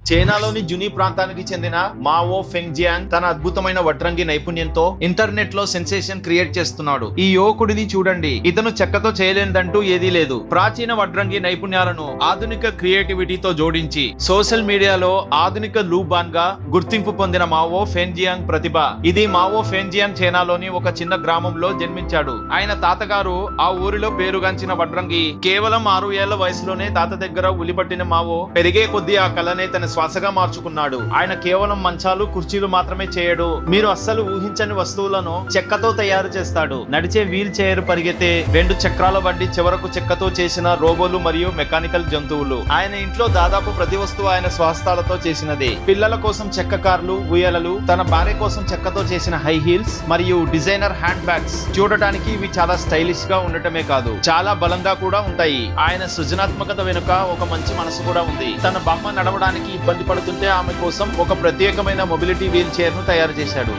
చైనాలోని జునీ ప్రాంతానికి చెందిన మావో ఫెంగ్జియాంగ్ తన అద్భుతమైన వడ్రంగి నైపుణ్యంతో ఇంటర్నెట్ లో సెన్సేషన్ క్రియేట్ చేస్తున్నాడు. ఈ యువకుడిని చూడండి, ఇతను చెక్కతో చేయలేనిదంటూ ఏదీ లేదు. ప్రాచీన వడ్రంగి నైపుణ్యాలను ఆధునిక క్రియేటివిటీతో జోడించి సోషల్ మీడియాలో ఆధునిక లూబాన్ గా గుర్తింపు పొందిన మావో ఫెంగ్జియాంగ్ ప్రతిభ. ఇది మావో ఫెంగ్జియాంగ్ చైనాలోని ఒక చిన్న గ్రామంలో జన్మించాడు. ఆయన తాతగారు ఆ ఊరిలో పేరుగాంచిన వడ్రంగి. కేవలం 6 ఏళ్ల వయసులోనే తాత దగ్గర ఉలిపట్టిన మావో పెరిగే కొద్దీ ఆ కళనే తన శ్వాసగా మార్చుకున్నాడు. ఆయన కేవలం మంచాలు కుర్చీలు మాత్రమే చేయడు, మీరు అస్సలు ఊహించని వస్తువులను చెక్కతో తయారు చేస్తాడు. నడిచే వీల్ చైర్, పరిగెత్తే 2 చక్రాల బండి, చివరకు చెక్కతో చేసిన రోబోలు మరియు మెకానికల్ జంతువులు. ఆయన ఇంట్లో దాదాపు ప్రతి వస్తువు ఆయన స్వహస్తాలతో చేసినదే. పిల్లల కోసం చెక్క కార్లు, ఉయ్యాలలు, తన భార్య కోసం చెక్కతో చేసిన హై హీల్స్ మరియు డిజైనర్ హ్యాండ్ బ్యాగ్స్. చూడటానికి ఇవి చాలా స్టైలిష్ గా ఉండటమే కాదు, చాలా బలంగా కూడా ఉంటాయి. ఆయన సృజనాత్మకత వెనుక ఒక మంచి మనసు కూడా ఉంది. తన బొమ్మ నడవడానికి ఇబ్బంది పడుతుంటే ఆమె కోసం ఒక ప్రత్యేకమైన మొబిలిటీ వీల్ చైర్ ను తయారు చేశాడు.